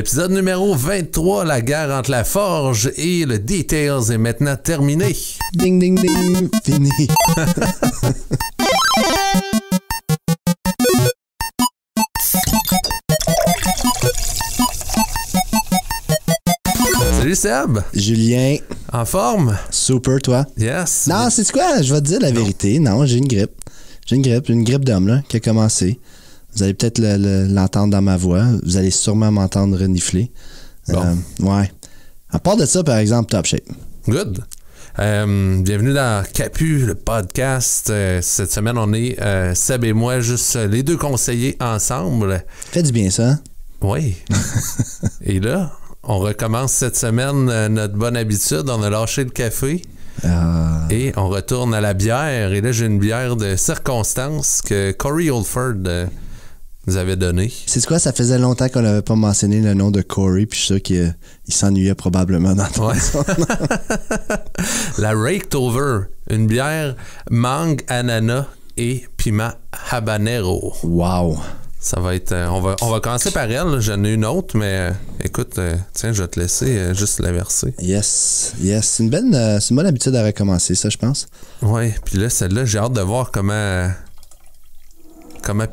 L'épisode numéro 23, la guerre entre la Forge et le Details est maintenant terminé. Ding, ding, ding, fini. Salut Seb. Julien. En forme? Super, toi? Yes. Non, c'est quoi? Je vais te dire la vérité. Non, j'ai une grippe. J'ai une grippe d'homme là, qui a commencé. Vous allez peut-être l'entendre dans ma voix. Vous allez sûrement m'entendre renifler. Bon. Ouais. À part de ça, par exemple, top shape. Good. Bienvenue dans Capu, le podcast. Cette semaine, on est Seb et moi, juste les deux conseillers ensemble. Fait du bien, ça. Hein? Oui. Et là, on recommence cette semaine notre bonne habitude. On a lâché le café. Et on retourne à la bière. Et là, j'ai une bière de circonstance que Corey Oldford nous avait donnée. C'est quoi? Ça faisait longtemps qu'on n'avait pas mentionné le nom de Corey, puis je suis sûr qu'il s'ennuyait probablement dans ton son. La Raked Over, une bière mangue, ananas et piment habanero. Wow! Ça va être... on va commencer par elle. J'en ai une autre, mais écoute, tiens, je vais te laisser juste la verser. Yes. C'est une bonne habitude à recommencer, ça, je pense. Oui, puis là, celle-là, j'ai hâte de voir comment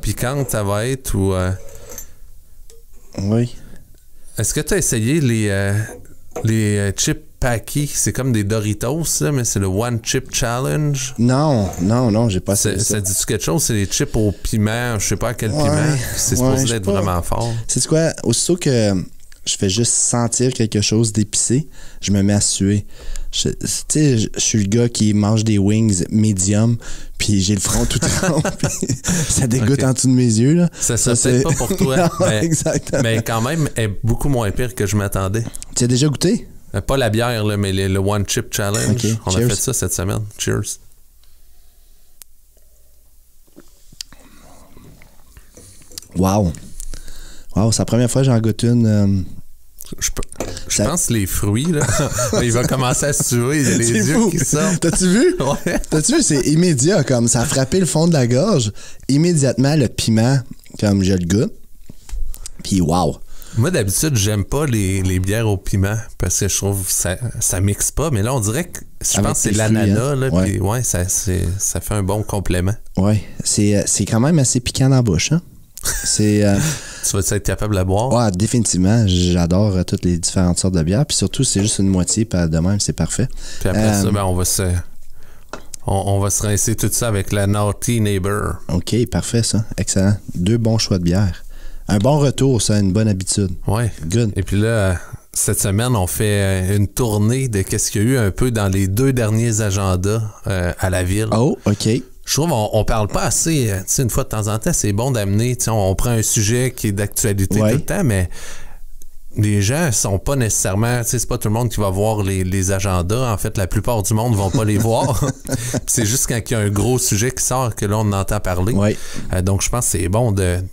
piquante ça va être ou... Oui. Est-ce que tu as essayé les chips Paqui? C'est comme des Doritos, là, mais c'est le One Chip Challenge. Non, j'ai pas essayé ça. Ça dit-tu quelque chose? C'est des chips au piment, je sais pas à quel piment. C'est supposé être vraiment fort. C'est quoi? Aussitôt que je fais juste sentir quelque chose d'épicé, je me mets à suer. Tu sais, je suis le gars qui mange des wings medium, puis j'ai le front tout trempé, puis ça dégoûte en dessous de mes yeux. Là. Ça peut-être pas pour toi, non, exactement. Mais quand même, elle est beaucoup moins pire que je m'attendais. Tu as déjà goûté? Pas la bière, là, mais le One Chip Challenge. Okay. On Cheers. a fait ça cette semaine. Cheers. Wow, c'est la première fois que j'en goûte une... Je pense que les fruits, là, il va commencer à suer, il y a les yeux fou. qui sortent. T'as-tu vu? Ouais. T'as-tu vu? C'est immédiat, comme ça a frappé le fond de la gorge. Immédiatement, le piment, comme je le goûte. Puis wow! Moi, d'habitude, j'aime pas les bières au piment parce que je trouve que ça mixe pas. Mais là, on dirait que je pense que c'est l'ananas. Là, ouais. Puis, ouais, ça fait un bon complément. Ouais, c'est quand même assez piquant dans la bouche. Hein? Tu vas être capable de la boire? Ouais, définitivement. J'adore toutes les différentes sortes de bières. Puis surtout, c'est juste une moitié, puis de même, c'est parfait. Puis après ça, on va se rincer tout ça avec la Naughty Neighbor. OK, parfait, ça. Excellent. 2 bons choix de bière. Un bon retour, ça, une bonne habitude. Ouais. Good. Et puis là, cette semaine, on fait une tournée de qu'est-ce qu'il y a eu un peu dans les 2 derniers agendas à la ville. Oh, OK. Je trouve qu'on parle pas assez. Tu sais, une fois de temps en temps, c'est bon d'amener. Tu sais, on prend un sujet qui est d'actualité tout le temps, mais les gens sont pas nécessairement. Tu sais, c'est pas tout le monde qui va voir les agendas. En fait, la plupart du monde vont pas les voir. C'est juste quand il y a un gros sujet qui sort que là, on entend parler. Oui. Donc, je pense que c'est bon de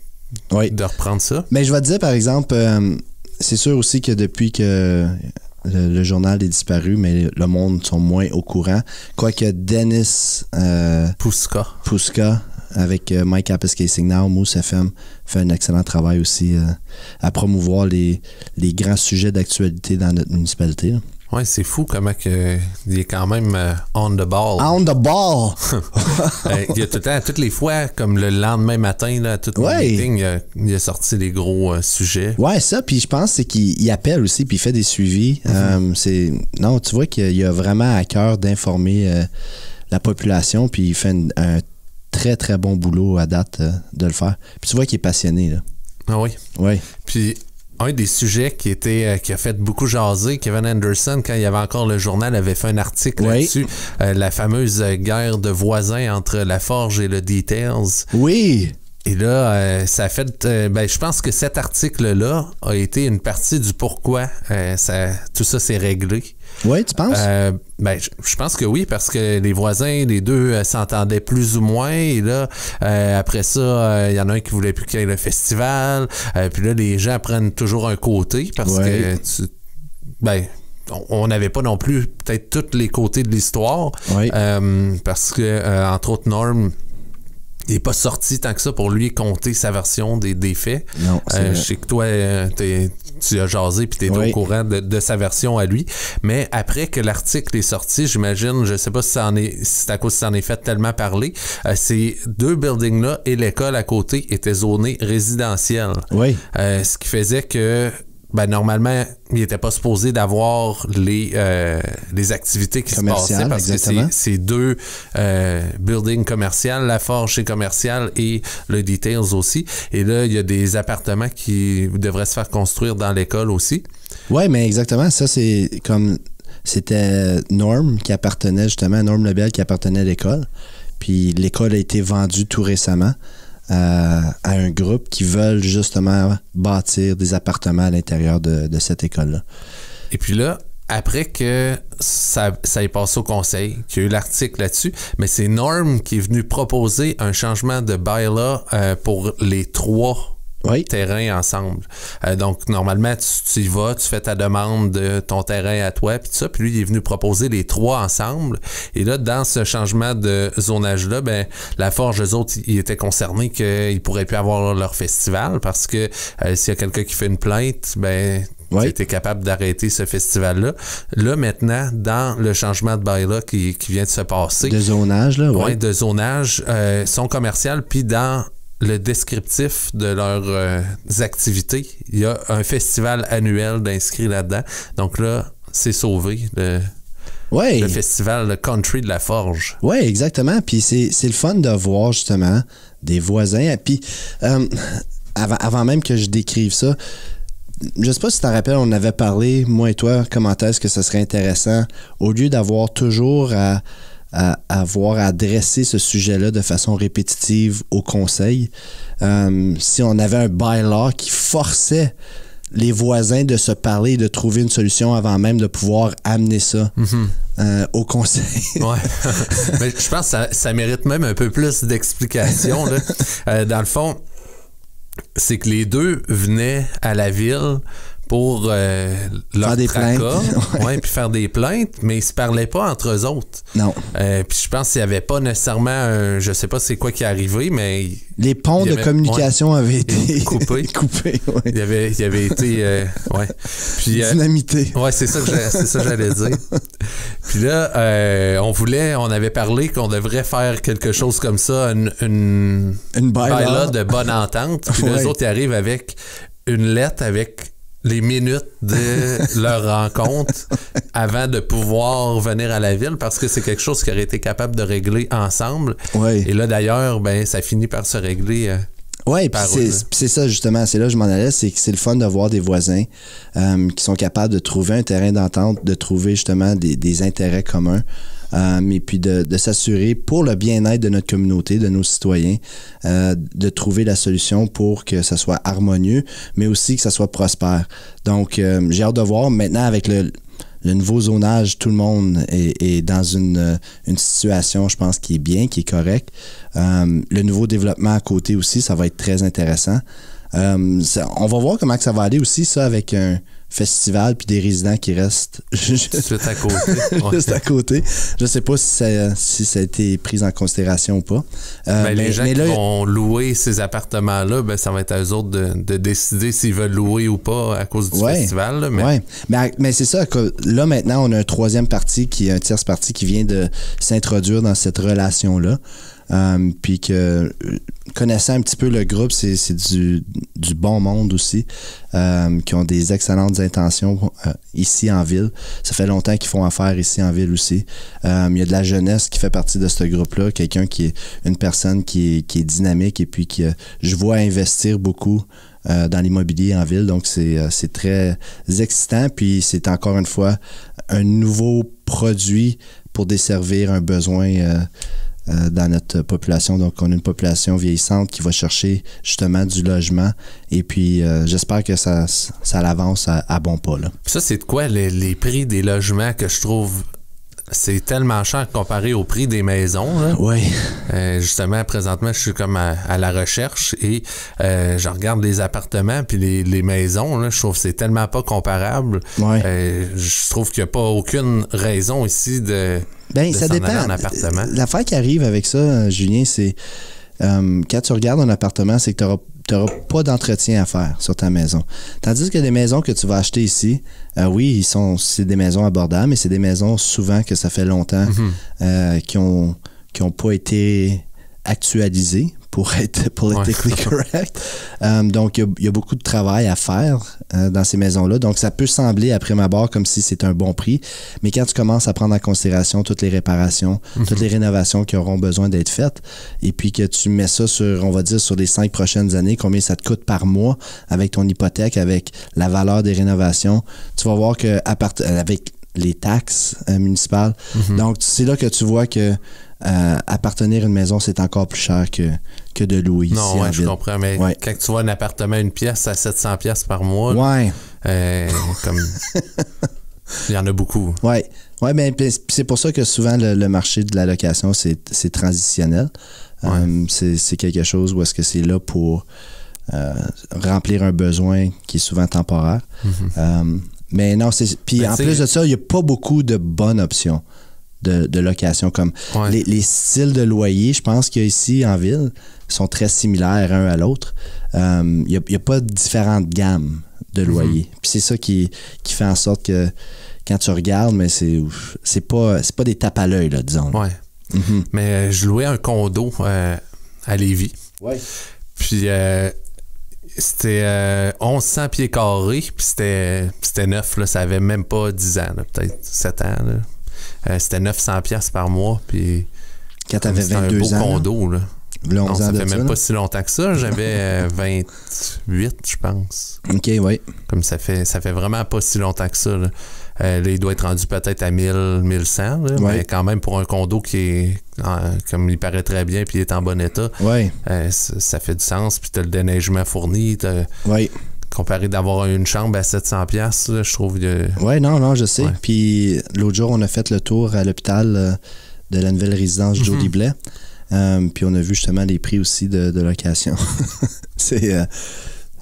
reprendre ça. Mais je vais te dire, par exemple, c'est sûr aussi que depuis que le journal est disparu, mais le monde sont moins au courant. Quoique Dennis Puska avec Mike Appice Now, Mousse FM, fait un excellent travail aussi à promouvoir les grands sujets d'actualité dans notre municipalité. Là. Ouais, c'est fou comment il est quand même on the ball. On the ball! Il y a tout le temps, toutes les fois, comme le lendemain matin, là, tout le meeting, il a sorti les gros sujets. Ouais, ça, puis je pense c'est qu'il appelle aussi, puis il fait des suivis. Non, tu vois qu'il a vraiment à cœur d'informer la population, puis il fait un très, très bon boulot à date de le faire. Puis tu vois qu'il est passionné, là. Ah oui? Oui. Puis un des sujets qui a fait beaucoup jaser, Kevin Anderson, quand il y avait encore le journal, avait fait un article là-dessus, la fameuse guerre de voisins entre la Forge et le Details. Oui! Et là, ça a fait... je pense que cet article-là a été une partie du pourquoi tout ça s'est réglé. Oui, tu penses? Je pense que oui, parce que les voisins, les deux s'entendaient plus ou moins. Et là, après ça, il y en a un qui voulait plus qu'il y ait le festival. Puis là, les gens prennent toujours un côté parce que... on n'avait pas non plus peut-être tous les côtés de l'histoire. Oui. Parce que, entre autres, Norm... il n'est pas sorti tant que ça pour lui compter sa version des faits. Non, je sais que toi, tu as jasé puis tu es au courant de sa version à lui. Mais après que l'article est sorti, j'imagine, je sais pas si c'est à cause que ça en est fait tellement parler, ces 2 buildings-là et l'école à côté étaient zonés résidentiels. Oui. Ce qui faisait que normalement, il n'était pas supposé d'avoir les activités qui se passaient parce exactement. Que c'est 2 buildings commerciaux, la forge c'est commercial et le Details aussi. Et là, il y a des appartements qui devraient se faire construire dans l'école aussi. Oui, mais exactement. Ça, c'est comme... C'était Norm qui appartenait justement, Norm Lebel qui appartenait à l'école. Puis l'école a été vendue tout récemment à un groupe qui veulent justement bâtir des appartements à l'intérieur de cette école-là. Et puis là, après que ça est passé au conseil, qu'il y a eu l'article là-dessus, mais c'est Norm qui est venu proposer un changement de bylaw pour les 3 terrains ensemble. Donc, normalement, tu y vas, tu fais ta demande de ton terrain à toi, puis tout ça, puis lui, il est venu proposer les 3 ensemble. Et là, dans ce changement de zonage-là, la Forge, eux autres, ils étaient concernés qu'ils pourraient plus avoir leur festival parce que s'il y a quelqu'un qui fait une plainte, tu étais capable d'arrêter ce festival-là. Là, maintenant, dans le changement de bylaw qui vient de se passer... De zonage, là, oui. De zonage, sont commerciales, puis dans le descriptif de leurs activités, il y a un festival annuel d'inscrits là-dedans. Donc là, c'est sauvé, le festival le Country de la Forge. Oui, exactement. Puis c'est le fun de voir justement des voisins. Puis avant même que je décrive ça, je sais pas si tu t'en rappelles, on avait parlé, moi et toi, comment est-ce que ça serait intéressant, au lieu d'avoir toujours à avoir à adresser ce sujet-là de façon répétitive au conseil, si on avait un bylaw qui forçait les voisins de se parler et de trouver une solution avant même de pouvoir amener ça au conseil. Mais je pense que ça mérite même un peu plus d'explications. Dans le fond, c'est que les 2 venaient à la ville pour leur tracas, puis faire des plaintes, mais ils se parlaient pas entre eux autres. Non. Puis je pense qu'il n'y avait pas nécessairement je sais pas c'est quoi qui est arrivé, mais... Les ponts de communication avaient été coupés. Il avait été... Puis, dynamité. C'est ça que j'allais dire. Puis là, on avait parlé qu'on devrait faire quelque chose comme ça, une bylaw de bonne entente. Puis les autres, ils arrivent avec une lettre avec les minutes de leur rencontre avant de pouvoir venir à la ville parce que c'est quelque chose qu'ils auraient été capables de régler ensemble. Et là, d'ailleurs, ça finit par se régler. Oui, c'est ça justement, c'est là que je m'en allais, c'est que c'est le fun de voir des voisins qui sont capables de trouver un terrain d'entente, de trouver justement des intérêts communs. Et puis de s'assurer pour le bien-être de notre communauté, de nos citoyens, de trouver la solution pour que ça soit harmonieux, mais aussi que ça soit prospère. Donc, j'ai hâte de voir. Maintenant, avec le nouveau zonage, tout le monde est dans une situation, je pense, qui est bien, qui est correcte. Le nouveau développement à côté aussi, ça va être très intéressant. On va voir comment que ça va aller aussi, ça, avec un festival puis des résidents qui restent juste à côté. Juste à côté. Je sais pas si ça a été pris en considération ou pas. Les gens qui vont louer ces appartements-là, ça va être à eux autres de décider s'ils veulent louer ou pas à cause du festival. Là, mais c'est ça. Là, maintenant, on a un troisième parti, un tierce parti qui vient de s'introduire dans cette relation-là. Puis que connaissant un petit peu le groupe, c'est du bon monde aussi, qui ont des excellentes intentions ici en ville. Ça fait longtemps qu'ils font affaire ici en ville aussi. Il y a de la jeunesse qui fait partie de ce groupe-là, quelqu'un qui est une personne qui est dynamique et puis que je vois investir beaucoup dans l'immobilier en ville. Donc c'est très excitant, puis c'est encore une fois un nouveau produit pour desservir un besoin dans notre population. Donc, on a une population vieillissante qui va chercher justement du logement. Et puis, j'espère que ça l'avance à bon pas. Là. Ça, c'est de quoi les prix des logements que je trouve... C'est tellement cher comparé au prix des maisons. Là. Oui. Justement, présentement, je suis comme à la recherche et je regarde les appartements puis les maisons. Là, je trouve que c'est tellement pas comparable. Je trouve qu'il n'y a pas aucune raison ici de ça dépend. en appartement. L'affaire qui arrive avec ça, Julien, c'est... quand tu regardes un appartement, c'est que tu n'auras pas d'entretien à faire sur ta maison. Tandis que des maisons que tu vas acheter ici, oui, c'est des maisons abordables, mais c'est des maisons souvent que ça fait longtemps qui ont pas été actualisées pour être politically correct. Donc, il y a beaucoup de travail à faire dans ces maisons-là. Donc, ça peut sembler, à prime abord, comme si c'est un bon prix. Mais quand tu commences à prendre en considération toutes les réparations, toutes les rénovations qui auront besoin d'être faites, et puis que tu mets ça sur, on va dire, sur les 5 prochaines années, combien ça te coûte par mois avec ton hypothèque, avec la valeur des rénovations, tu vas voir que avec les taxes municipales. Donc, c'est là que tu vois que appartenir à une maison, c'est encore plus cher que de louer ici. Non, je comprends, mais quand tu vois un appartement, une pièce à 700$ par mois, comme il y en a beaucoup. Oui, mais c'est pour ça que souvent le marché de la location, c'est transitionnel. C'est quelque chose où est-ce que c'est là pour remplir un besoin qui est souvent temporaire. Mais non, puis en plus de ça, il n'y a pas beaucoup de bonnes options de location. Comme les styles de loyer, je pense qu'il y a ici en ville, sont très similaires un à l'autre. Il n'y a pas différentes gammes de loyer. Puis c'est ça qui fait en sorte que quand tu regardes, mais c'est pas des tapes à l'œil, là, disons. Ouais. Mais je louais un condo à Lévis. Ouais. Puis c'était 1100 pieds carrés, puis c'était neuf, là, ça avait même pas 10 ans, là, peut-être 7 ans. Là. C'était 900$ par mois, puis quand t'avais 22 ans. C'était un beau condo, là. Non, ça fait même pas si longtemps que ça. J'avais 28, je pense. OK, oui. Comme ça fait vraiment pas si longtemps que ça, là. Là, il doit être rendu peut-être à 1000, 1100, là, mais quand même pour un condo qui est, comme il paraît très bien, puis il est en bon état, ça fait du sens. Puis t'as le déneigement fourni, comparé d'avoir une chambre à 700$, là, je trouve. Oui, non, je sais. Puis l'autre jour, on a fait le tour à l'hôpital de la nouvelle résidence Jody Blais. Puis on a vu justement les prix aussi de location.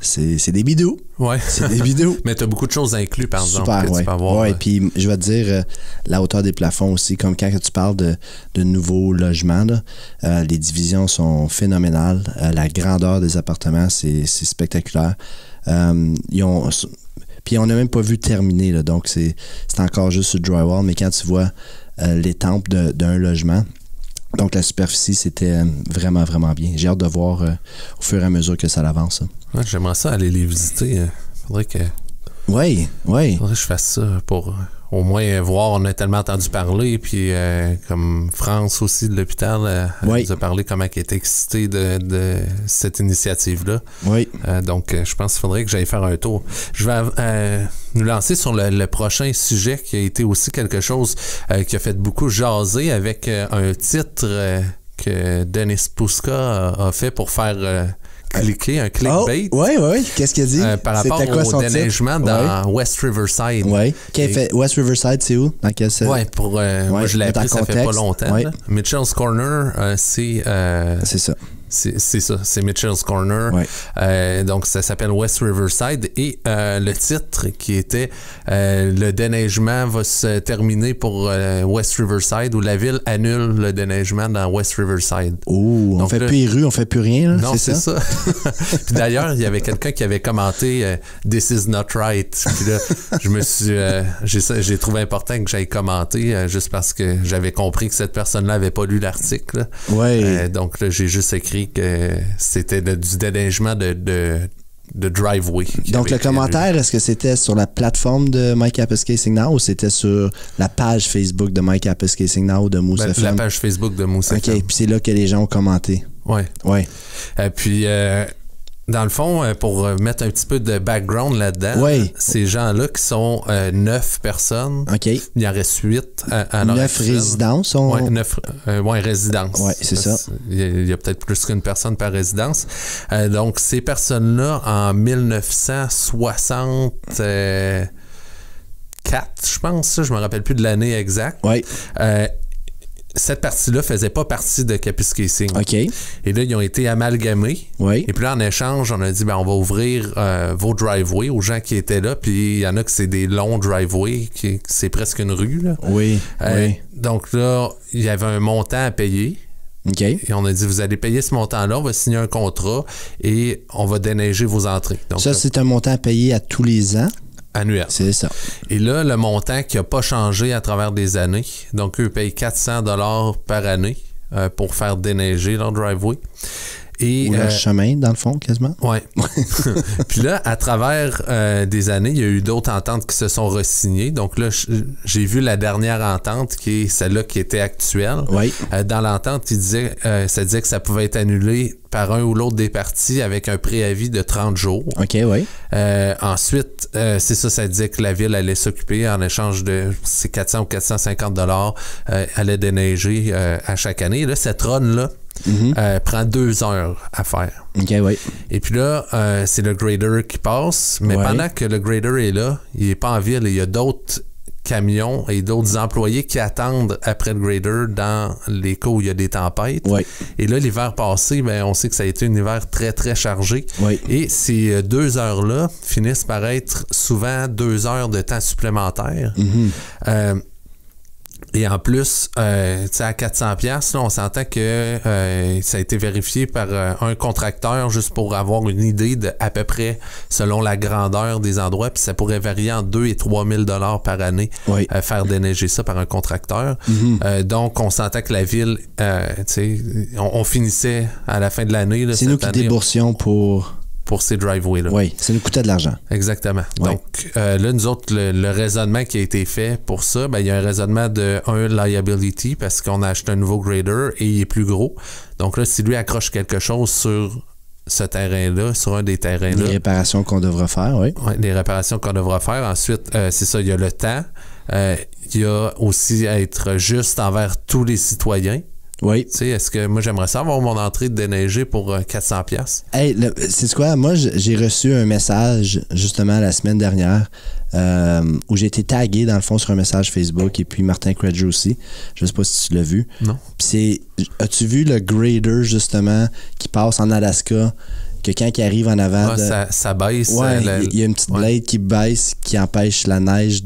C'est des bidous. Ouais. C'est des bidous. Mais tu as beaucoup de choses inclus, par exemple. Super, tu peux avoir. Oui, puis je vais te dire la hauteur des plafonds aussi. Comme quand tu parles de nouveaux logements, là, les divisions sont phénoménales. La grandeur des appartements, c'est spectaculaire. Puis on n'a même pas vu terminer, là, donc c'est encore juste sur le drywall. Mais quand tu vois l'étampe d'un logement, donc la superficie, c'était vraiment, vraiment bien. J'ai hâte de voir au fur et à mesure que ça avance. Ouais, j'aimerais ça aller les visiter. Faudrait que je fasse ça pour au moins voir. On a tellement entendu parler, puis comme France aussi de l'hôpital, elle nous a parlé comment elle était excitée de cette initiative-là. Donc, je pense qu'il faudrait que j'aille faire un tour. Je vais nous lancer sur le prochain sujet qui a été aussi quelque chose qui a fait beaucoup jaser avec un titre que Dennis Puska a fait pour faire cliquer, un clickbait. Oui. Qu'est-ce qu'il a dit? Par rapport au déneigement dans West Riverside. Oui. West Riverside, c'est où? Dans quel moi, je l'ai appris, ça fait pas longtemps. Mitchell's Corner, c'est ça. C'est ça, c'est Mitchell's Corner. Donc, ça s'appelle West Riverside. Et le titre qui était le déneigement va se terminer pour West Riverside, ou la ville annule le déneigement dans West Riverside. On fait plus les rues, on fait plus rien. Là, non, c'est ça. Puis d'ailleurs, il y avait quelqu'un qui avait commenté This is not right. Puis là, je me suis. J'ai trouvé important que j'aille commenter juste parce que j'avais compris que cette personne-là n'avait pas lu l'article. Donc là, j'ai juste écrit que c'était du déneigement de driveway. Donc le commentaire, est-ce que c'était sur la plateforme de Mike Appice Casing Now ou c'était sur la page Facebook de Mike Appice Casing Now ou de Mousse FM? La page Facebook de Mousse FM. OK, puis c'est là que les gens ont commenté. Oui. Puis dans le fond, pour mettre un petit peu de background là-dedans, ces gens-là qui sont 9 personnes, il y en reste 8 à leur 9 résidences? 9 résidences. Oui, c'est ça. Il y a peut-être plus qu'une personne par résidence. Donc, ces personnes-là, en 1964, je pense, je me rappelle plus de l'année exacte, cette partie-là faisait pas partie de Capis Casing. Et là, ils ont été amalgamés. Et puis là, en échange, on a dit, on va ouvrir vos driveways aux gens qui étaient là. Puis il y en a que c'est des longs driveways, c'est presque une rue. Là. Donc là, il y avait un montant à payer. OK. Et on a dit, vous allez payer ce montant-là, on va signer un contrat et on va déneiger vos entrées. Donc, ça, c'est un montant à payer à tous les ans? Annuel. C'est ça. Et là, le montant qui n'a pas changé à travers des années, donc eux payent 400 $ par année pour faire déneiger leur driveway. Ou leur chemin, dans le fond, quasiment. Oui. Puis là, à travers des années, il y a eu d'autres ententes qui se sont re-signées. Donc là, j'ai vu la dernière entente, qui est celle-là qui était actuelle. Oui. Dans l'entente, ça disait que ça pouvait être annulé par un ou l'autre des parties avec un préavis de 30 jours. OK, oui. Ensuite, c'est ça disait que la ville allait s'occuper en échange de ces 400 ou 450 $, allait déneiger à chaque année. Et là, cette run-là, prend 2 heures à faire. OK, oui. Et puis là, c'est le grader qui passe, mais pendant que le grader est là, il n'est pas en ville et il y a d'autres camions et d'autres employés qui attendent après le grader dans les cas où il y a des tempêtes. Oui. Et là, l'hiver passé, on sait que ça a été un hiver très, très chargé. Oui. Et ces 2 heures-là finissent par être souvent 2 heures de temps supplémentaire. Et en plus, à 400$, là, on s'entend que ça a été vérifié par un contracteur juste pour avoir une idée de à peu près selon la grandeur des endroits. Puis ça pourrait varier entre 2 000 et 3 000 $ par année faire déneiger ça par un contracteur. Donc, on s'entend que la ville, on finissait à la fin de l'année. C'est nous qui déboursions pour ces driveways-là. Oui, ça nous coûtait de l'argent. Exactement. Oui. Donc, là, nous autres, le raisonnement qui a été fait pour ça, il y a un raisonnement de liability parce qu'on a acheté un nouveau grader et il est plus gros. Donc là, si lui accroche quelque chose sur ce terrain-là, sur un des terrains-là... Les réparations qu'on devra faire, oui. Oui, les réparations qu'on devra faire. Ensuite, c'est ça, il y a le temps. Il y a aussi à être juste envers tous les citoyens. Oui. Tu sais, est-ce que moi, j'aimerais ça avoir mon entrée de déneiger pour 400$? Hey, c'est quoi? Moi, j'ai reçu un message, justement, la semaine dernière, où j'ai été tagué, dans le fond, sur un message Facebook, et puis Martin Credger aussi. Je sais pas si tu l'as vu. Non. Puis as-tu vu le grader, justement, qui passe en Alaska, que quand il arrive en avant... ça baisse. Ouais, il y a une petite blade qui baisse, qui empêche la neige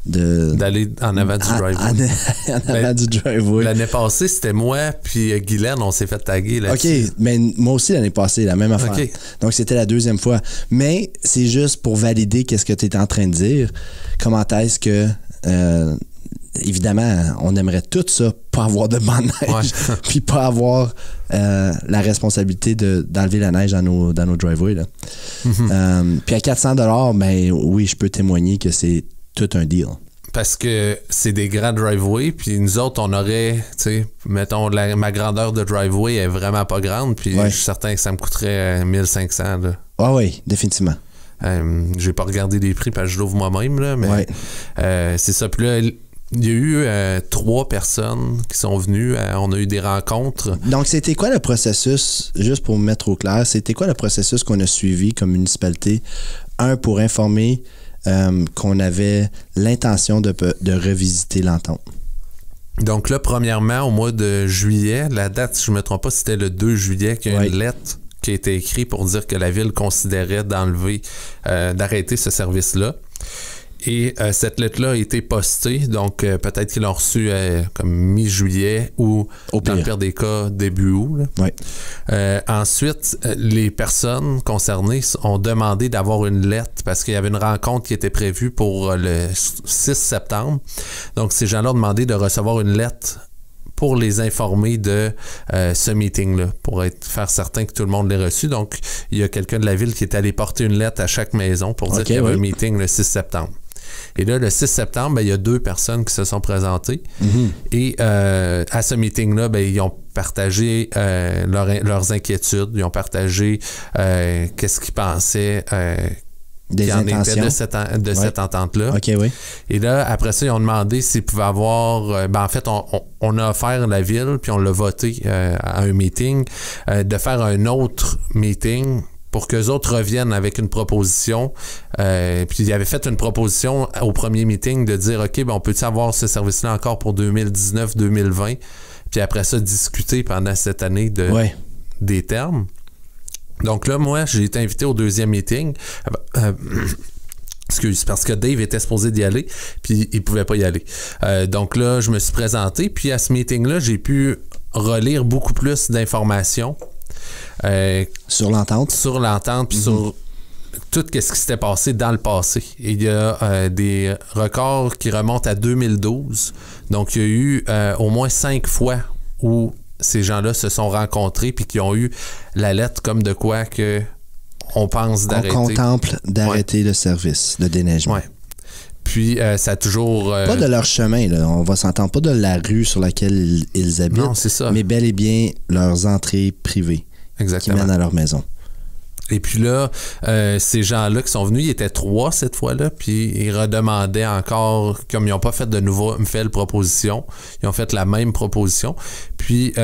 d'aller en avant du driveway. En avant du driveway. L'année passée, c'était moi puis Guylaine, on s'est fait taguer là-dessus. OK, mais moi aussi l'année passée, la même affaire. Okay. Donc c'était la 2e fois. Mais c'est juste pour valider qu'est-ce que tu es en train de dire. Comment est-ce que... évidemment, on aimerait tout ça, pas avoir de bonne neige, puis pas avoir la responsabilité d'enlever la neige dans nos driveways. Là. Puis à 400$, oui, je peux témoigner que c'est tout un deal. Parce que c'est des grands driveways, puis nous autres, on aurait, tu sais, mettons, ma grandeur de driveway est vraiment pas grande, puis je suis certain que ça me coûterait 1500. Ah oui, définitivement. J'ai pas regardé les prix parce que je l'ouvre moi-même, là, mais c'est ça. Puis là, il y a eu 3 personnes qui sont venues. On a eu des rencontres. Donc, c'était quoi le processus, juste pour me mettre au clair, c'était quoi le processus qu'on a suivi comme municipalité? Pour informer qu'on avait l'intention de revisiter l'entente. Donc là, premièrement, au mois de juillet, la date, si je ne me trompe pas, c'était le 2 juillet, qu'il y a une lettre qui a été écrite pour dire que la ville considérait d'arrêter ce service-là. Et cette lettre-là a été postée, donc peut-être qu'ils l'ont reçue comme mi-juillet ou, dans le pire des cas, début août. Ensuite, les personnes concernées ont demandé d'avoir une lettre parce qu'il y avait une rencontre qui était prévue pour le 6 septembre. Donc, ces gens-là ont demandé de recevoir une lettre pour les informer de ce meeting-là, pour faire certain que tout le monde l'ait reçu. Donc, il y a quelqu'un de la ville qui est allé porter une lettre à chaque maison pour dire qu'il y avait un meeting le 6 septembre. Et là, le 6 septembre, il y a 2 personnes qui se sont présentées. Et à ce meeting-là, ils ont partagé leurs inquiétudes. Ils ont partagé qu'est-ce qu'ils pensaient des intentions de cette entente-là. OK, oui. Et là, après ça, ils ont demandé s'ils pouvaient avoir... en fait, on a offert à la ville, puis on l'a voté à un meeting, de faire un autre meeting pour qu'eux autres reviennent avec une proposition. Puis ils avaient fait une proposition au premier meeting de dire, OK, on peut-tu avoir ce service-là encore pour 2019-2020? Puis après ça, discuter pendant cette année des termes. Donc là, moi, j'ai été invité au 2e meeting. Excuse, parce que Dave était supposé d'y aller, puis il pouvait pas y aller. Donc là, je me suis présenté, puis à ce meeting-là, j'ai pu relire beaucoup plus d'informations. Sur l'entente. Sur l'entente, puis sur tout ce qui s'était passé dans le passé. Et il y a des records qui remontent à 2012. Donc, il y a eu au moins 5 fois où ces gens-là se sont rencontrés puis qui ont eu la lettre comme de quoi que on pense d'arrêter. On contemple d'arrêter le service de déneigement. Ouais. Puis, ça a toujours... Pas de leur chemin, là. On va s'entendre, pas de la rue sur laquelle ils habitent. Non, c'est ça. Mais bel et bien leurs entrées privées. Exactement. Qui mènent à leur maison. Et puis là, ces gens-là qui sont venus, ils étaient 3 cette fois-là, puis ils redemandaient encore, comme ils n'ont pas fait de nouvelle proposition, ils ont fait la même proposition. Puis, tu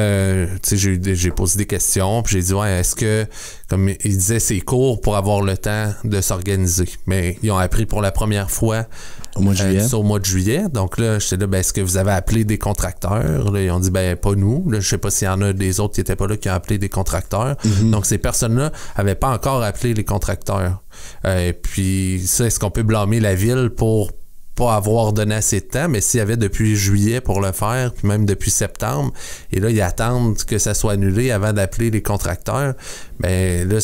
sais, j'ai posé des questions, puis j'ai dit, ouais, est-ce que, comme ils disaient, c'est court pour avoir le temps de s'organiser. Mais ils ont appris pour la première fois au mois de juillet. Au mois de juillet. Donc là, j'étais là, ben, est-ce que vous avez appelé des contracteurs? Là, ils ont dit, ben, pas nous. Là, je sais pas s'il y en a des autres qui n'étaient pas là qui ont appelé des contracteurs. Donc, ces personnes-là n'avaient pas encore appelé les contracteurs. Puis ça, est-ce qu'on peut blâmer la ville pour pas avoir donné assez de temps? Mais s'il y avait depuis juillet pour le faire, puis même depuis septembre, et là, ils attendent que ça soit annulé avant d'appeler les contracteurs, ben là,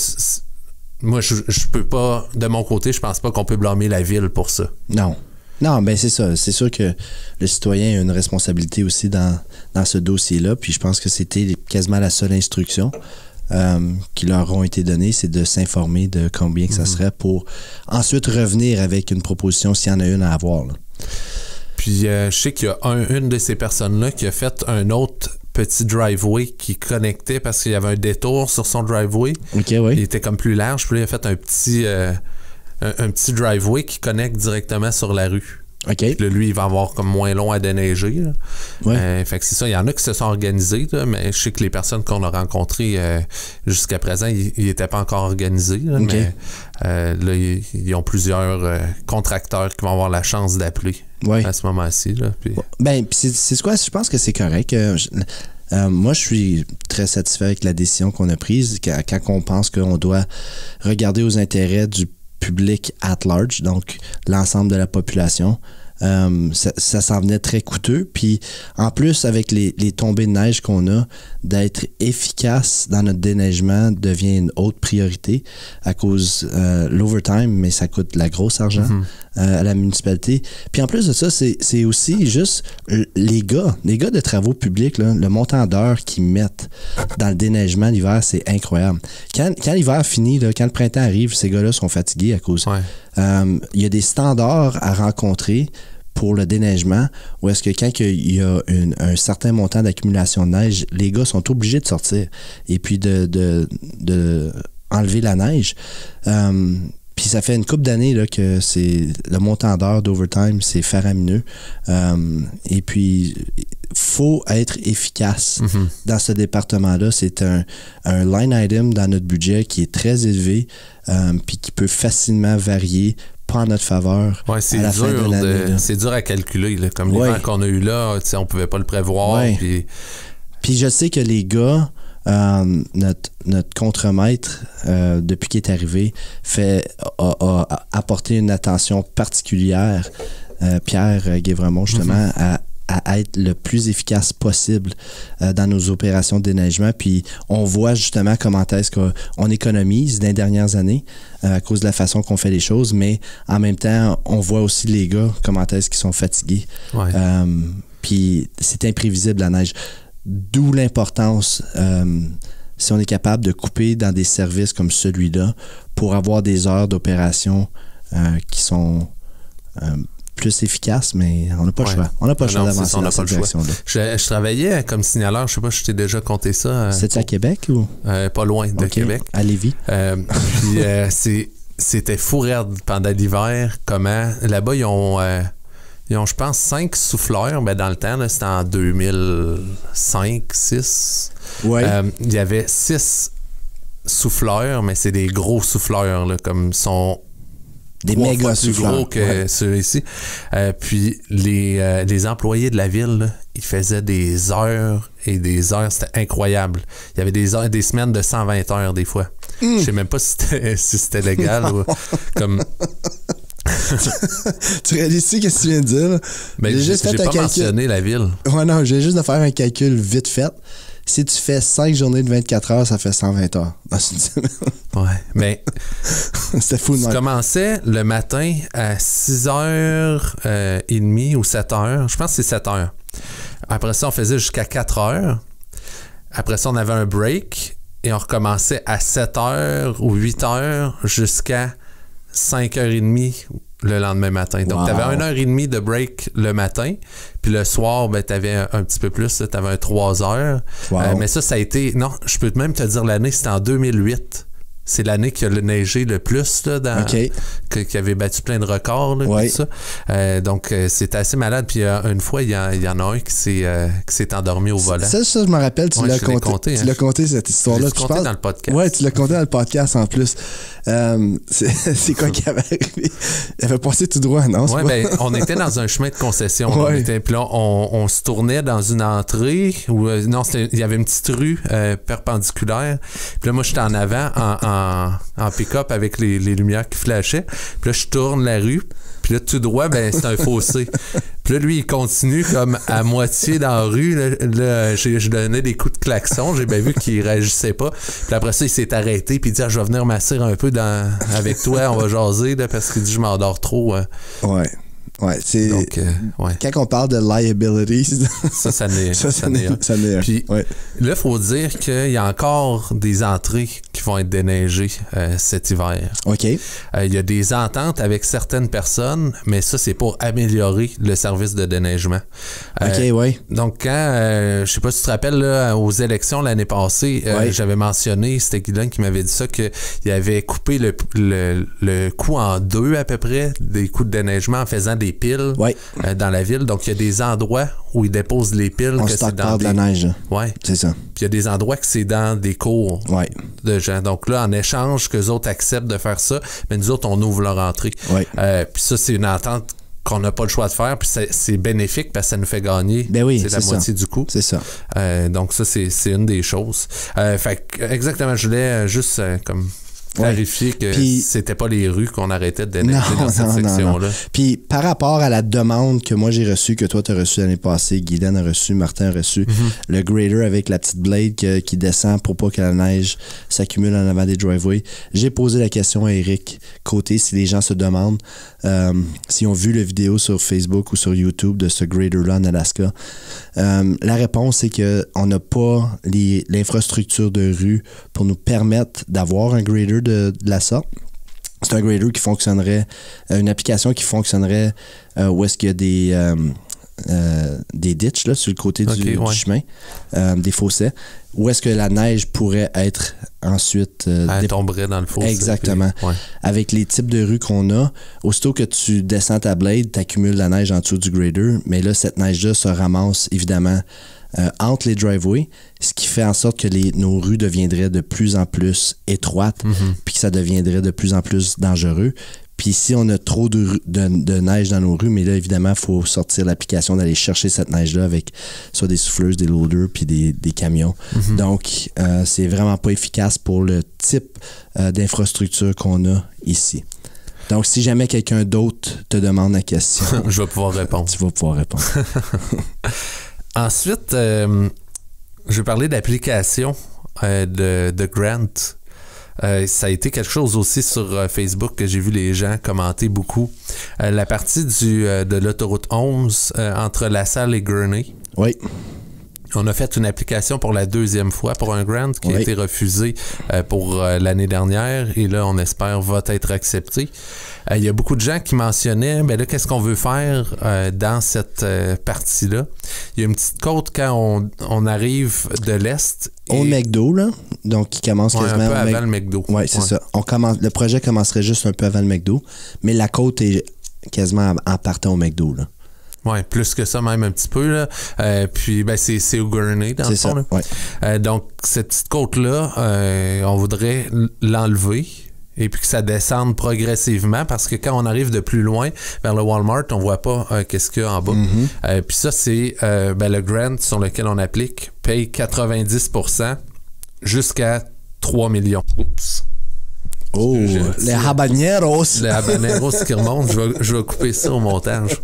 moi, je peux pas, de mon côté, je pense pas qu'on peut blâmer la ville pour ça. Non. Non, ben c'est ça. C'est sûr que le citoyen a une responsabilité aussi dans ce dossier-là. Puis je pense que c'était quasiment la seule instruction qui leur ont été données, c'est de s'informer de combien que ça serait pour ensuite revenir avec une proposition s'il y en a une à avoir. Là. Puis je sais qu'il y a une de ces personnes-là qui a fait un autre petit driveway qui connectait parce qu'il y avait un détour sur son driveway. OK, oui. Il était comme plus large. Puis là, il a fait un petit driveway qui connecte directement sur la rue. OK. Puis là, lui, il va avoir comme moins long à déneiger. Là. Ouais. Fait que c'est ça. Il y en a qui se sont organisés, là, mais je sais que les personnes qu'on a rencontrées jusqu'à présent, ils n'étaient pas encore organisés. Là, okay. Mais là, ils ont plusieurs contracteurs qui vont avoir la chance d'appeler à ce moment-ci. Là, puis... Ben, c'est quoi? Je pense que c'est correct. Moi, je suis très satisfait avec la décision qu'on a prise quand on pense qu'on doit regarder aux intérêts du public at large, donc l'ensemble de la population. Ça s'en venait très coûteux. Puis en plus, avec les tombées de neige qu'on a, d'être efficace dans notre déneigement devient une haute priorité à cause l'overtime, mais ça coûte de la grosse argent à la municipalité. Puis en plus de ça, c'est aussi juste les gars de travaux publics, là, le montant d'heures qu'ils mettent dans le déneigement l'hiver, c'est incroyable. Quand l'hiver finit, là, quand le printemps arrive, ces gars-là sont fatigués à cause. Il y a des standards à rencontrer pour le déneigement, où est-ce que quand il y a un certain montant d'accumulation de neige, les gars sont obligés de sortir et puis de enlever la neige. Puis ça fait une couple d'années là, que c'est le montant d'heures d'overtime, c'est faramineux. Et puis, faut être efficace dans ce département-là. C'est un line item dans notre budget qui est très élevé puis qui peut facilement varier en notre faveur. Ouais, c'est dur, c'est dur à calculer. Là. Comme l'hiver qu'on a eu là, on pouvait pas le prévoir. Ouais. Puis je sais que les gars, notre contremaître, depuis qu'il est arrivé, a apporté une attention particulière, Pierre Guévremont, justement, à être le plus efficace possible dans nos opérations de déneigement. Puis on voit justement comment est-ce qu'on économise dans les dernières années à cause de la façon qu'on fait les choses, mais en même temps, on voit aussi les gars comment est-ce qu'ils sont fatigués. Puis c'est imprévisible la neige. D'où l'importance, si on est capable de couper dans des services comme celui-là pour avoir des heures d'opération qui sont... plus efficace, mais on n'a pas le choix. On n'a pas le choix d'avancer dans cette direction-là. Je travaillais comme signaleur, je sais pas si je t'ai déjà compté ça. C'était à Québec ou? Pas loin de Québec. À Lévis. Puis c'était fou raide pendant l'hiver. Comment? Là-bas, ils ont je pense, 5 souffleurs. Ben, dans le temps, là, c'était en 2005, 2006. Il y avait 6 souffleurs, mais c'est des gros souffleurs, là, comme sont... Des méga souffleurs. Plus gros que ceux-ci. Puis les employés de la ville, là, ils faisaient des heures et des heures. C'était incroyable. Il y avait des semaines de 120 heures des fois. Je sais même pas si c'était légal. ou, comme... Tu réalises ce que tu viens de dire? Mais j'ai pas mentionné la ville. Ouais, non, j'ai juste de faire un calcul vite fait. Si tu fais 5 journées de 24 heures, ça fait 120 heures dans une semaine. Ouais, mais c'était fou. Tu commençais le matin à 6h30 ou 7h. Je pense que c'est 7h. Après ça, on faisait jusqu'à 4h. Après ça, on avait un break et on recommençait à 7h ou 8h jusqu'à 5h30 le lendemain matin. Donc, tu avais 1h30 de break le matin. Puis le soir, ben, tu avais un petit peu plus. Tu avais un 3 heures. Wow. Mais ça a été... Non, je peux même te dire l'année, c'était en 2008. C'est l'année qui a neigé le plus, là, qui avait battu plein de records, là, tout ça. Donc, c'était assez malade. Puis une fois, il y en a un qui s'est endormi au volant. Ça, je me rappelle, tu l'as conté. Tu l'as conté, cette histoire-là. Tu l'as conté dans le podcast. Oui, tu l'as conté dans le podcast, en plus. C'est quoi qui avait arrivé? Il avait passé tout droit, non? Oui, ben, on était dans un chemin de concession. Puis là, on se tournait dans une entrée où, non, il y avait une petite rue perpendiculaire. Puis là, moi, j'étais en avant, en pick-up avec les lumières qui flashaient. Puis là, je tourne la rue. Puis là, tout droit, ben c'est un fossé. Puis là, lui, il continue comme à moitié dans la rue. Là, je donnais des coups de klaxon. J'ai bien vu qu'il réagissait pas. Puis après ça, il s'est arrêté. Puis il dit, je vais venir m'asseoir un peu avec toi. On va jaser, là, parce qu'il dit, je m'endors trop. Ouais. Ouais, c'est. Donc, quand on parle de liabilities, ça n'est un. Puis là, il faut dire qu'il y a encore des entrées qui vont être déneigées cet hiver. OK. Il y a des ententes avec certaines personnes, mais ça, c'est pour améliorer le service de déneigement. OK, oui. Donc, quand, je sais pas si tu te rappelles, là, aux élections l'année passée, j'avais mentionné, c'était Guylaine qui m'avait dit ça, qu'il avait coupé le coût en deux à peu près, des coûts de déneigement en faisant des piles dans la ville. Donc, il y a des endroits où ils déposent les piles. On stocke pas de la neige. Oui. C'est ça. Puis il y a des endroits que c'est dans des cours de gens. Donc là, en échange qu'eux autres acceptent de faire ça, mais nous autres, on ouvre leur entrée. Puis ça, c'est une entente qu'on n'a pas le choix de faire, puis c'est bénéfique parce que ça nous fait gagner c'est la moitié du coût. C'est ça. Donc ça, c'est une des choses. Fait que, exactement, je voulais juste comme clarifier que c'était pas les rues qu'on arrêtait de déneiger dans cette section-là. Puis par rapport à la demande que moi j'ai reçue, que toi t'as reçue l'année passée, Guylaine a reçu, Martin a reçu, le grader avec la petite blade qui descend pour pas que la neige s'accumule en avant des driveways, j'ai posé la question à Eric Côté si les gens se demandent s'ils ont vu la vidéo sur Facebook ou sur YouTube de ce grader-là en Alaska. La réponse c'est qu'on n'a pas l'infrastructure de rue pour nous permettre d'avoir un grader de la sorte. C'est un grader qui fonctionnerait, une application qui fonctionnerait où est-ce qu'il y a des ditches là, sur le côté du chemin, des fossés, où est-ce que la neige pourrait être ensuite... elle tomberait dans le fossé. Exactement. Puis, avec les types de rues qu'on a, aussitôt que tu descends ta blade, tu accumules la neige en dessous du grader, mais là, cette neige-là se ramasse évidemment entre les driveways, ce qui fait en sorte que nos rues deviendraient de plus en plus étroites, puis que ça deviendrait de plus en plus dangereux. Puis si on a trop de neige dans nos rues, mais là, évidemment, il faut sortir l'application d'aller chercher cette neige-là avec soit des souffleuses, des loaders, puis des camions. Donc, c'est vraiment pas efficace pour le type d'infrastructure qu'on a ici. Donc, si jamais quelqu'un d'autre te demande la question... je vais pouvoir répondre. Tu vas pouvoir répondre. Ensuite, je vais parler d'application de Grant. Ça a été quelque chose aussi sur Facebook que j'ai vu les gens commenter beaucoup. La partie de l'autoroute 11 entre LaSalle et Gurney. Oui. On a fait une application pour la deuxième fois pour un grant qui a été refusé pour l'année dernière et là, on espère, va être accepté. Il y a beaucoup de gens qui mentionnaient, ben là, qu'est-ce qu'on veut faire dans cette partie-là? Il y a une petite côte quand on arrive de l'Est. Au McDo, là. Donc, qui commence quasiment... un peu avant le McDo. Oui, c'est ça. Le projet commencerait juste un peu avant le McDo, mais la côte est quasiment en partant au McDo, là. Oui, plus que ça, même un petit peu. Là. Puis, ben, c'est au Gurney, dans le fond. Là. Ouais. Donc, cette petite côte-là, on voudrait l'enlever et puis que ça descende progressivement parce que quand on arrive de plus loin vers le Walmart, on voit pas qu'est-ce qu'il y a en bas. Puis ça, c'est le grant sur lequel on applique paye 90% jusqu'à 3 millions. Oups. Oh, les habaneros. Les habaneros qui remontent. Je vais couper ça au montage.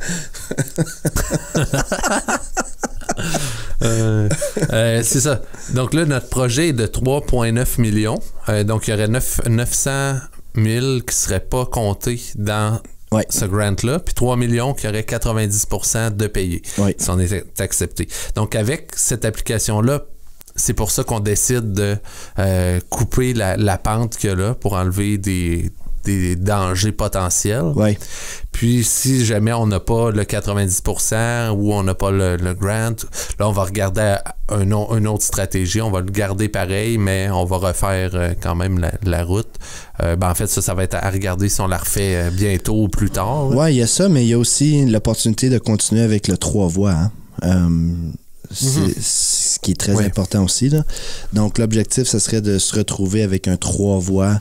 C'est ça. Donc là, notre projet est de 3,9 millions. Donc, il y aurait 900 000 qui ne seraient pas comptés dans ce grant-là, puis 3 millions qui auraient 90% de payés si on est accepté. Donc, avec cette application-là, c'est pour ça qu'on décide de couper la pente qu'il y a là pour enlever des dangers potentiels. Puis, si jamais on n'a pas le 90% ou on n'a pas le grant, là, on va regarder une autre stratégie. On va le garder pareil, mais on va refaire quand même la route. En fait, ça va être à regarder si on la refait bientôt ou plus tard. Oui, il y a ça, mais il y a aussi l'opportunité de continuer avec le 3 voies. C'est ce qui est très important aussi. Là. Donc, l'objectif, ce serait de se retrouver avec un 3 voies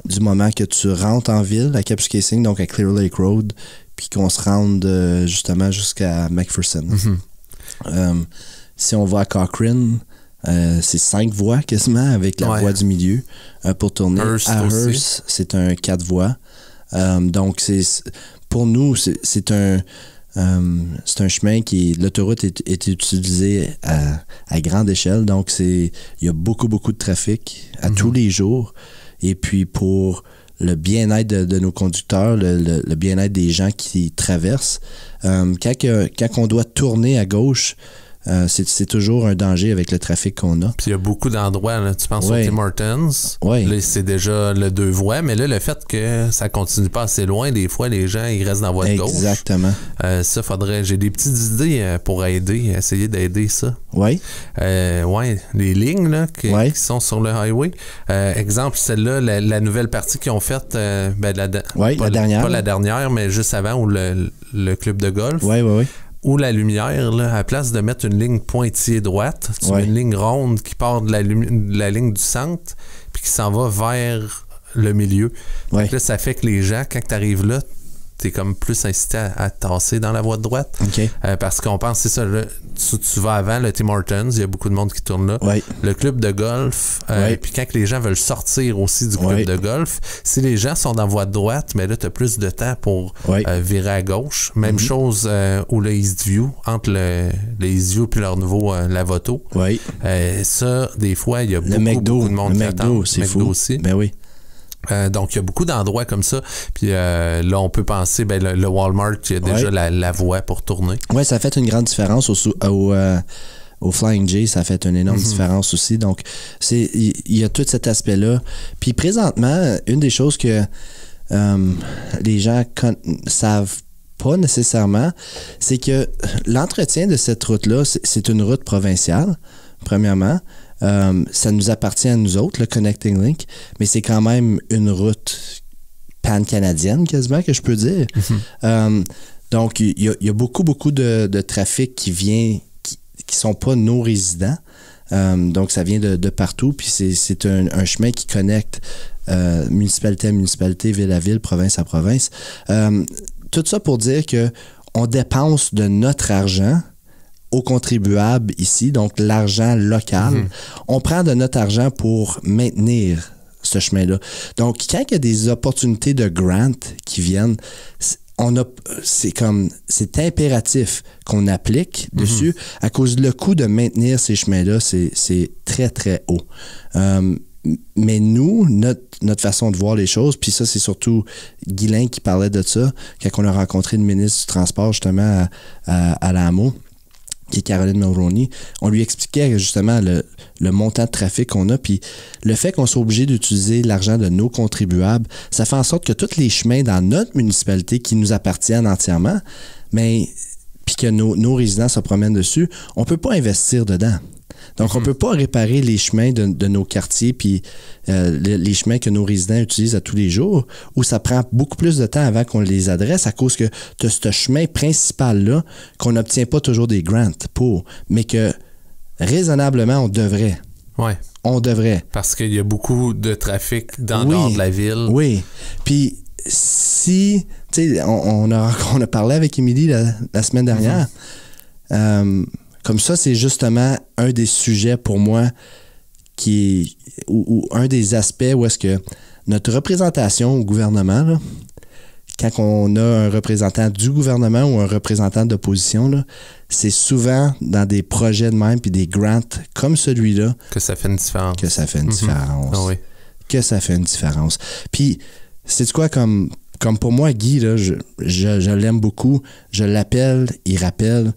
du moment que tu rentres en ville, à Kapuskasing, donc à Clear Lake Road, puis qu'on se rende justement jusqu'à McPherson. Si on va à Cochrane, c'est 5 voies quasiment, avec la voie du milieu pour tourner. À Hearst, c'est un 4 voies. Donc, pour nous, c'est un chemin l'autoroute est utilisée à grande échelle, donc il y a beaucoup de trafic à tous les jours. Et puis pour le bien-être de nos conducteurs, le bien-être des gens qui traversent, quand on doit tourner à gauche, c'est toujours un danger avec le trafic qu'on a. Puis il y a beaucoup d'endroits, là, tu penses au Tim Hortons, là, c'est déjà le 2 voies, mais là, le fait que ça continue pas assez loin, des fois, les gens, ils restent dans la voie de gauche. Exactement. J'ai des petites idées pour essayer d'aider ça. Les lignes là, qui sont sur le highway. Exemple, celle-là, la nouvelle partie qu'ils ont faite, la dernière. Pas la dernière, mais juste avant, où le club de golf. Ou la lumière, là, à la place de mettre une ligne pointillée droite, tu mets une ligne ronde qui part de la ligne du centre puis qui s'en va vers le milieu. Donc là, ça fait que les gens, quand tu arrives là, t'es comme plus incité à tasser dans la voie de droite. Parce qu'on pense, c'est ça, là, tu vas avant le Tim Hortons, il y a beaucoup de monde qui tourne là. Le club de golf, puis quand les gens veulent sortir aussi du club de golf, si les gens sont dans la voie de droite, mais là, tu as plus de temps pour virer à gauche. Même chose au le Eastview, entre le Eastview puis leur nouveau Lavoto. Ça, des fois, il y a beaucoup de monde qui attend. C'est fou. Aussi. Ben oui. Donc, il y a beaucoup d'endroits comme ça. Puis là, on peut penser, le Walmart, il y a déjà la voie pour tourner. Oui, ça fait une grande différence au Flying J, ça fait une énorme différence aussi. Donc, il y a tout cet aspect-là. Puis présentement, une des choses que les gens savent pas nécessairement, c'est que l'entretien de cette route-là, c'est une route provinciale, premièrement. Ça nous appartient à nous autres, le Connecting Link, mais c'est quand même une route pan-canadienne, quasiment, que je peux dire. Donc, il y a beaucoup de trafic qui vient, qui sont pas nos résidents. Donc, ça vient de partout, puis c'est un chemin qui connecte municipalité à municipalité, ville à ville, province à province. Tout ça pour dire que on dépense de notre argent aux contribuables ici, donc l'argent local. On prend de notre argent pour maintenir ce chemin-là. Donc, quand il y a des opportunités de grant qui viennent, c'est impératif qu'on applique dessus à cause le coût de maintenir ces chemins-là, c'est très, très haut. Mais nous, notre façon de voir les choses, puis ça, c'est surtout Guylain qui parlait de ça, quand on a rencontré le ministre du Transport, justement, à l'AMO, qui est Caroline Mulroney, on lui expliquait justement le montant de trafic qu'on a, puis le fait qu'on soit obligé d'utiliser l'argent de nos contribuables, ça fait en sorte que tous les chemins dans notre municipalité qui nous appartiennent entièrement, mais puis que nos résidents se promènent dessus, on ne peut pas investir dedans. Donc, on ne peut pas réparer les chemins de nos quartiers puis les chemins que nos résidents utilisent à tous les jours, où ça prend beaucoup plus de temps avant qu'on les adresse à cause que tu as ce chemin principal-là qu'on n'obtient pas toujours des grants pour, mais que raisonnablement, on devrait. On devrait. Parce qu'il y a beaucoup de trafic dans le nord de la ville. Oui. Puis, si, tu sais, on a parlé avec Émilie la semaine dernière, comme ça, c'est justement un des sujets pour moi ou un des aspects où est-ce que notre représentation au gouvernement, là, quand on a un représentant du gouvernement ou un représentant d'opposition, là, c'est souvent dans des projets de même puis des grants comme celui-là que ça fait une différence. Que ça fait une différence. Ah oui. Que ça fait une différence. Puis, c'est quoi, comme pour moi, Guy, là, je l'aime beaucoup. Je l'appelle, il rappelle.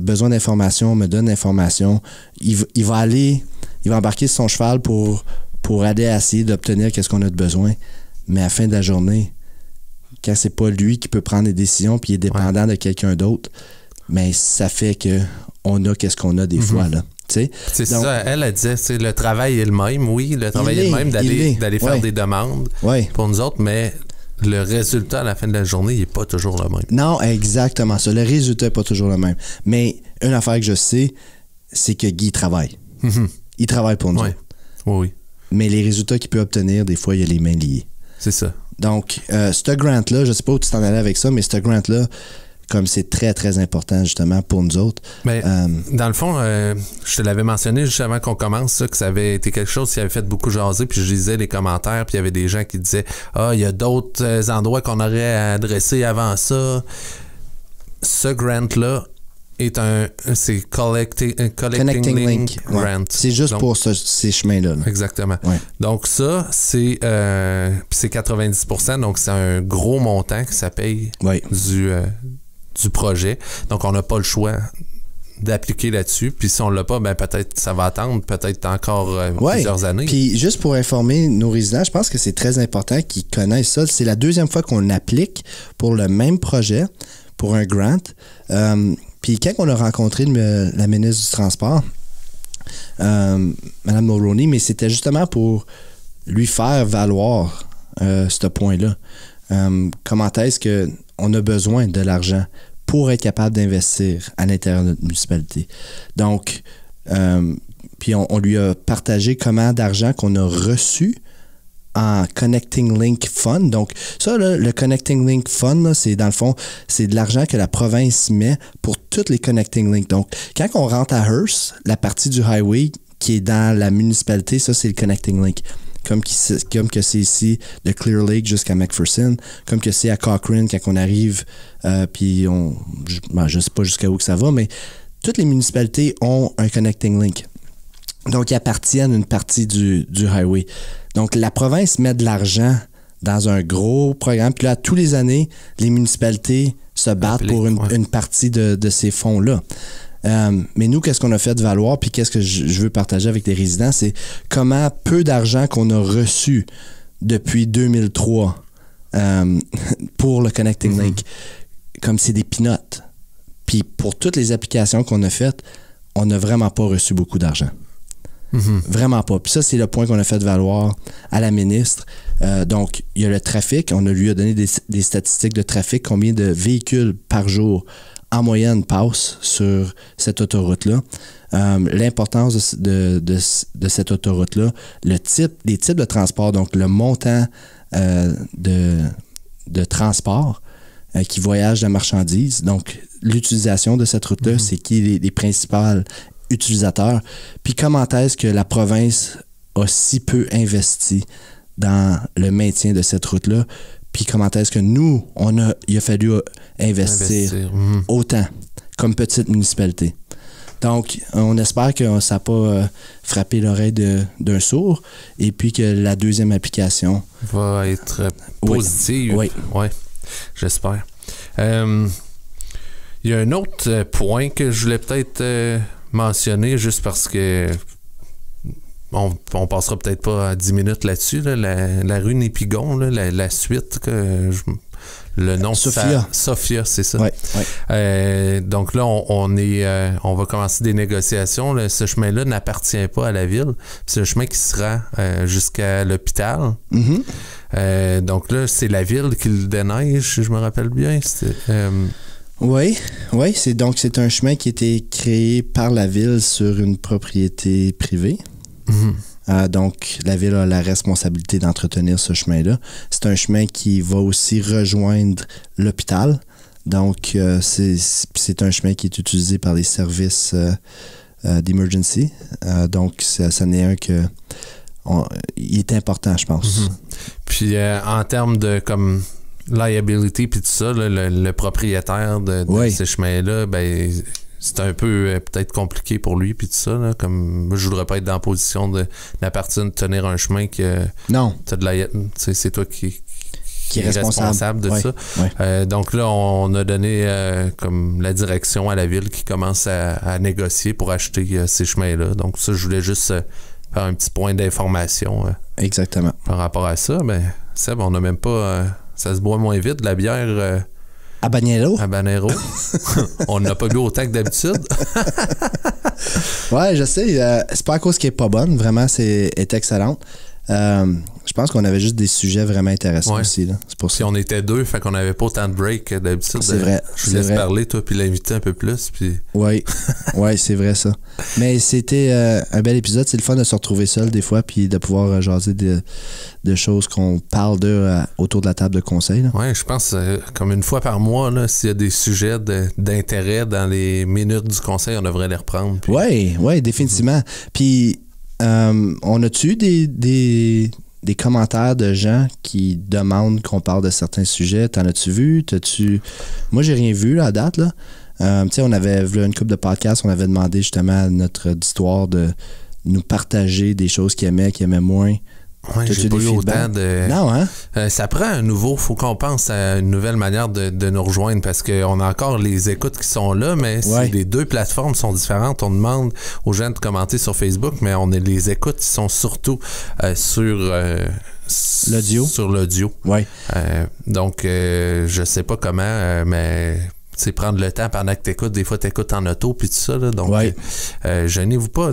Besoin d'informations, me donne l'information. Il va embarquer sur son cheval pour aller essayer d'obtenir qu'est-ce qu'on a de besoin. Mais à la fin de la journée, quand c'est pas lui qui peut prendre des décisions puis il est dépendant de quelqu'un d'autre, mais ça fait que on a qu'est-ce qu'on a des fois, là. C'est ça, elle disait, le travail est le même, oui, le travail est le même d'aller faire des demandes pour nous autres, mais le résultat à la fin de la journée, il n'est pas toujours le même. Non, exactement ça. Le résultat n'est pas toujours le même. Mais une affaire que je sais, c'est que Guy travaille. Il travaille pour nous autres. Oui. Mais les résultats qu'il peut obtenir, des fois, il a les mains liées. C'est ça. Donc, ce grant-là, je ne sais pas où tu t'en allais avec ça, mais ce grant-là, comme c'est très, très important, justement, pour nous autres. Mais, dans le fond, je te l'avais mentionné juste avant qu'on commence, ça, que ça avait été quelque chose qui avait fait beaucoup jaser, puis je lisais les commentaires, puis il y avait des gens qui disaient « Ah, il y a d'autres endroits qu'on aurait adressés avant ça. » Ce grant-là c'est Connecting Link Grant. C'est juste pour ces chemins-là. Là. Exactement. Ouais. Donc ça, c'est 90%, donc c'est un gros montant que ça paye du projet. Donc on n'a pas le choix d'appliquer là-dessus. Puis si on l'a pas, ben peut-être ça va attendre peut-être encore plusieurs années. Puis juste pour informer nos résidents, je pense que c'est très important qu'ils connaissent ça. C'est la deuxième fois qu'on applique pour le même projet, pour un grant. Puis quand on a rencontré la ministre du Transport, Mme Mulroney, mais c'était justement pour lui faire valoir ce point-là. Comment est-ce qu'on a besoin de l'argent pour être capable d'investir à l'intérieur de notre municipalité. Donc, puis on lui a partagé comment d'argent qu'on a reçu en Connecting Link Fund. Donc, ça, là, le Connecting Link Fund, là, c'est dans le fond, c'est de l'argent que la province met pour toutes les Connecting Link. Donc, quand on rentre à Hearst, la partie du highway qui est dans la municipalité, ça, c'est le Connecting Link. Comme que c'est ici de Clear Lake jusqu'à McPherson, comme que c'est à Cochrane quand on arrive, puis je sais pas jusqu'à où que ça va, mais toutes les municipalités ont un Connecting Link. Donc, ils appartiennent à une partie du highway. Donc, la province met de l'argent dans un gros programme. Puis là, tous les années, les municipalités se battent pour une partie de ces fonds-là. Mais nous, qu'est-ce qu'on a fait de valoir, puis qu'est-ce que je veux partager avec les résidents, c'est comment peu d'argent qu'on a reçu depuis 2003 pour le Connecting Link, comme c'est des peanuts. Puis pour toutes les applications qu'on a faites, on n'a vraiment pas reçu beaucoup d'argent. Vraiment pas. Puis ça, c'est le point qu'on a fait valoir à la ministre. Donc, il y a le trafic. On lui a donné des statistiques de trafic, combien de véhicules par jour en moyenne passent sur cette autoroute-là. L'importance de cette autoroute-là, les types de transport, donc le montant de transport qui voyage de marchandises. Donc, l'utilisation de cette route-là, c'est qui les principales utilisateurs, puis comment est-ce que la province a si peu investi dans le maintien de cette route-là, puis comment est-ce que nous, il a fallu investir autant comme petite municipalité. Donc, on espère que ça n'a pas frappé l'oreille d'un sourd, et puis que la deuxième application va être positive. Oui, j'espère. Il y a un autre point que je voulais peut-être mentionner, juste parce que on passera peut-être pas 10 minutes là-dessus, là, la rue Népigon, là, la suite, le nom Sophia, c'est ça. Donc là, on va commencer des négociations. Là. Ce chemin-là n'appartient pas à la ville. C'est un chemin qui sera jusqu'à l'hôpital. Donc là, c'est la ville qui le déneige, si je me rappelle bien. Oui, c'est un chemin qui a été créé par la ville sur une propriété privée. Donc, la ville a la responsabilité d'entretenir ce chemin-là. C'est un chemin qui va aussi rejoindre l'hôpital. Donc, c'est un chemin qui est utilisé par les services d'emergency. Donc, ça n'est un que... il est important, je pense. Puis, en termes de... comme liability puis tout ça, là, le propriétaire de ces chemins-là, ben c'est un peu peut-être compliqué pour lui puis tout ça. Là, comme moi, je voudrais pas être dans la position de la partie de tenir un chemin que t'as de la, c'est toi qui est responsable de ça. Ouais. Donc là, on a donné comme la direction à la ville qui commence à négocier pour acheter ces chemins-là. Donc ça, je voulais juste faire un petit point d'information. Exactement. Par rapport à ça, mais Seb, on n'a même pas... ça se boit moins vite, de la bière... Habanero. On n'a pas bu autant que d'habitude. Ouais, je sais. C'est pas à cause qu'elle est pas bonne. Vraiment, est excellente. Je pense qu'on avait juste des sujets vraiment intéressants aussi. Là. C'est pour ça. Puis on était deux, fait qu'on n'avait pas autant de break d'habitude. C'est vrai. Je vous laisse parler, toi, puis l'inviter un peu plus. Puis... Oui, c'est vrai ça. Mais c'était un bel épisode. C'est le fun de se retrouver seul des fois, puis de pouvoir jaser de choses qu'on parle autour de la table de conseil. Oui, je pense comme une fois par mois, s'il y a des sujets d'intérêt dans les minutes du conseil, on devrait les reprendre. Puis... Oui, définitivement. Puis on a-tu des commentaires de gens qui demandent qu'on parle de certains sujets? T'en as-tu vu? Moi, j'ai rien vu là, à date. Là. Tu sais, on avait vu une couple de podcasts, on avait demandé justement à notre auditoire de nous partager des choses qu'ils aimaient moins. Oui, j'ai pas eu autant de... Non, hein? Ça prend faut qu'on pense à une nouvelle manière de nous rejoindre parce qu'on a encore les écoutes qui sont là, mais les deux plateformes sont différentes. On demande aux gens de commenter sur Facebook, mais les écoutes qui sont surtout sur l'audio. Sur l'audio. Oui. Donc, je sais pas comment, mais... C'est prendre le temps pendant que t'écoutes. Des fois, t'écoutes en auto puis tout ça. Là, donc, gênez-vous pas.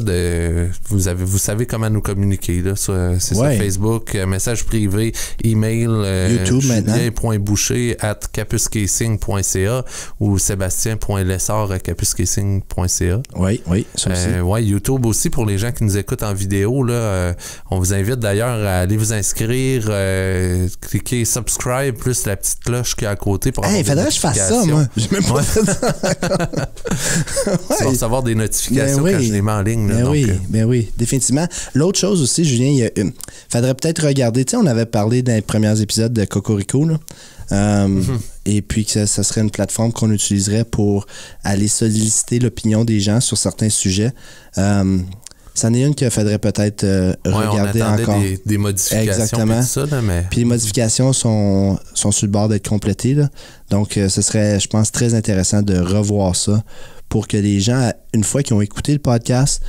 Vous savez comment nous communiquer. Là, c'est sur Facebook, message privé, email, YouTube julien.boucher@capuscasing.ca ou sébastien.lessard@capuscasing.ca. Oui, ça aussi. YouTube aussi pour les gens qui nous écoutent en vidéo. Là, on vous invite d'ailleurs à aller vous inscrire, cliquer subscribe plus la petite cloche qui est à côté pour avoir des notifications. Faudrait que je fasse ça, moi. Même pas fait ça. Tu vas recevoir des notifications quand je les mets en ligne. Là, oui, définitivement. L'autre chose aussi, Julien, faudrait peut-être regarder, tu sais, on avait parlé dans les premiers épisodes de Cocorico, là. Et puis que ça serait une plateforme qu'on utiliserait pour aller solliciter l'opinion des gens sur certains sujets. C'en est une qu'il faudrait peut-être regarder encore. Des modifications. Exactement. Ça, là, mais... Puis les modifications sont sur le bord d'être complétées. Là. Donc, ce serait, je pense, très intéressant de revoir ça pour que les gens, une fois qu'ils ont écouté le podcast,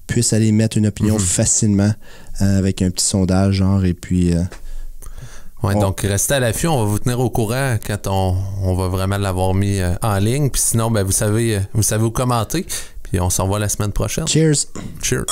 puissent aller mettre une opinion facilement avec un petit sondage, genre, et puis... donc restez à l'affût, on va vous tenir au courant quand on va vraiment l'avoir mis en ligne. Puis sinon, vous savez où commenter. Puis on s'en voit la semaine prochaine. Cheers! Cheers!